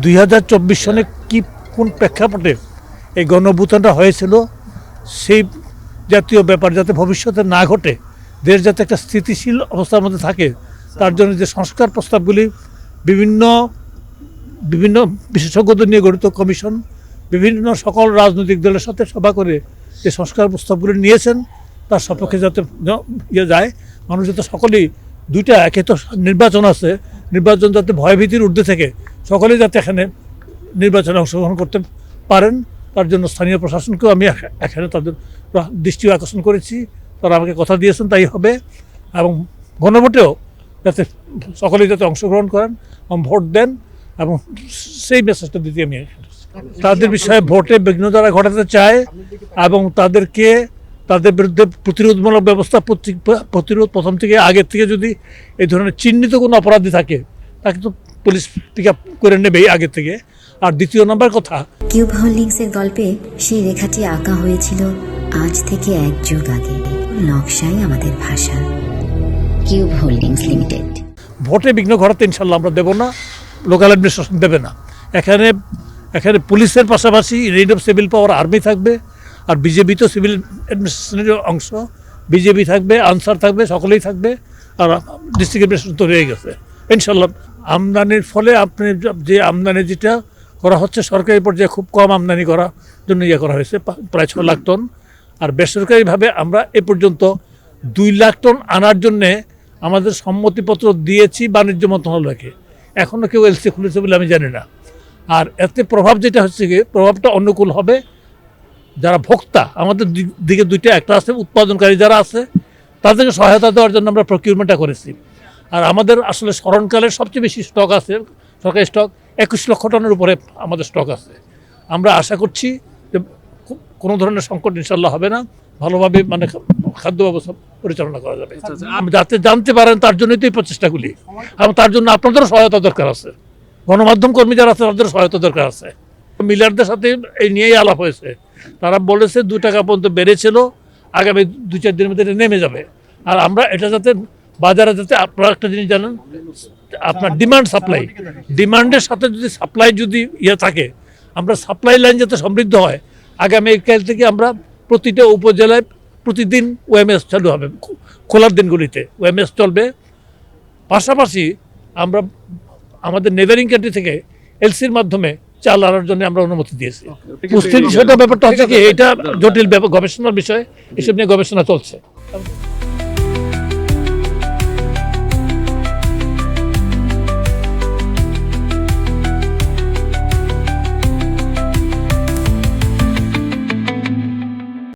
2024 সনে কি কোন প্রেক্ষাপটে এই গণঅভ্যুত্থানটা হয়েছিল সেই জাতীয় ব্যাপার যাতে ভবিষ্যতে না ঘটে, দেশ যাতে একটা স্থিতিশীল অবস্থার মধ্যে থাকে, তার জন্য যে সংস্কার প্রস্তাবগুলি বিভিন্ন বিভিন্ন বিশেষজ্ঞদের নিয়ে গঠিত কমিশন বিভিন্ন সকল রাজনৈতিক দলের সাথে সভা করে যে সংস্কার প্রস্তাবগুলি নিয়েছেন তার সপক্ষে যাতে যায়, মানুষ যাতে সকলেই দুইটা একে তো নির্বাচন আছে, নির্বাচন যাতে ভয়ভীতির ঊর্ধ্বে থেকে সকলেই যাতে এখানে নির্বাচনে অংশগ্রহণ করতে পারেন, তার জন্য স্থানীয় প্রশাসনকেও আমি এখানে তাদের দৃষ্টি আকর্ষণ করেছি। তারা আমাকে কথা দিয়েছেন তাই হবে, এবং গণভোটেও যাতে সকলেই যাতে অংশগ্রহণ করেন এবং ভোট দেন, এবং সেই মেসেজটা দিতে আমি তাদের বিষয়ে ভোটে বিঘ্ন দ্বারা ঘটাতে চায় এবং তাদের বিরুদ্ধে প্রতিরোধমূলক ব্যবস্থা প্রতিরোধ প্রথম থেকে আগের থেকে যদি এই ধরনের চিহ্নিত কোনো অপরাধী থাকে তাকে তো পুলিশ পিক আপ করে নেবেই আগের থেকে। আর দ্বিতীয় নম্বর কথা, কিউব হোল্ডিংসের গল্পে সেই রেখাটি আঁকা হয়েছিল আজ থেকে 1 যুগ আগে। নকশাই আমাদের ভাষা। Cube holdings limited. ভোটে বিঘ্ন ঘটাতে ইনশাল্লাহ আমরা দেবো না, লোকাল অ্যাডমিনিস্ট্রেশন দেবে না। এখানে পুলিশের পাশাপাশি red of civil power army থাকবে, আর বিজেপি তো সিভিল অ্যাডমিনিস্ট্রেশনের অংশ, বিজেপি থাকবে, আনসার থাকবে, সকলেই থাকবে, আর ডিস্ট্রিক্ট অ্যাডমিনিস্ট্রেশন তো রয়ে গেছে ইনশাল্লাহ। আমদানির ফলে আপনি যে আমদানি যেটা করা হচ্ছে সরকারি পর্যায়ে খুব কম আমদানি করার জন্য করা হয়েছে, প্রায় 6 লাখ টন, আর বেসরকারিভাবে আমরা এ পর্যন্ত 2 লাখ টন আনার জন্যে আমাদের সম্মতিপত্র দিয়েছি বাণিজ্য মন্ত্রণালয়কে। এখনও কেউ এলসি খুলেছে বলে আমি জানি না। আর এতে প্রভাব যেটা হচ্ছে কি, প্রভাবটা অনুকূল হবে যারা ভোক্তা, আমাদের দিকে দুইটা, একটা আছে উৎপাদনকারী যারা আছে তাদেরকে সহায়তা দেওয়ার জন্য আমরা প্রকিউরমেন্টটা করেছি। আর আমাদের আসলে স্মরণকালের সবচেয়ে বেশি স্টক আছে, সরকারি স্টক 21 লক্ষ টনের উপরে আমাদের স্টক আছে। আমরা আশা করছি যে কোনো ধরনের সংকট ইনশাল্লাহ হবে না, ভালোভাবে মানে খাদ্য ব্যবস্থা পরিচালনা করা যাবে। যাতে জানতে পারেন তার জন্যই তো এই প্রচেষ্টাগুলি, এবং তার জন্য আপনাদেরও সহায়তা দরকার আছে, গণমাধ্যম কর্মী যারা আছে তাদের সহায়তা দরকার আছে। মিলারদের সাথে এই নিয়েই আলাপ হয়েছে, তারা বলেছে 2 টাকা পর্যন্ত বেড়েছিল, আগামী 2-4 দিনের মধ্যে এটা নেমে যাবে। আর আমরা এটা যাতে বাজারে যাতে, আপনারা একটা জিনিস জানেন, আপনার ডিমান্ড সাপ্লাই, ডিমান্ডের সাথে যদি সাপ্লাই যদি থাকে, আমরা সাপ্লাই লাইন যাতে সমৃদ্ধ হয়, আগামীকাল থেকে আমরা প্রতিটা উপজেলায় প্রতিদিন ওএমএস চালু হবে, খোলার দিনগুলিতে ওএমএস চলবে। পাশাপাশি আমরা আমাদের নেবারিং কান্ট্রি থেকে এলসির মাধ্যমে চাল আনার জন্য আমরা অনুমতি দিয়েছি। পুষ্টির বিষয়টা ব্যাপারটা হচ্ছে কি, এটা জটিল গবেষণার বিষয়, এসব নিয়ে গবেষণা চলছে।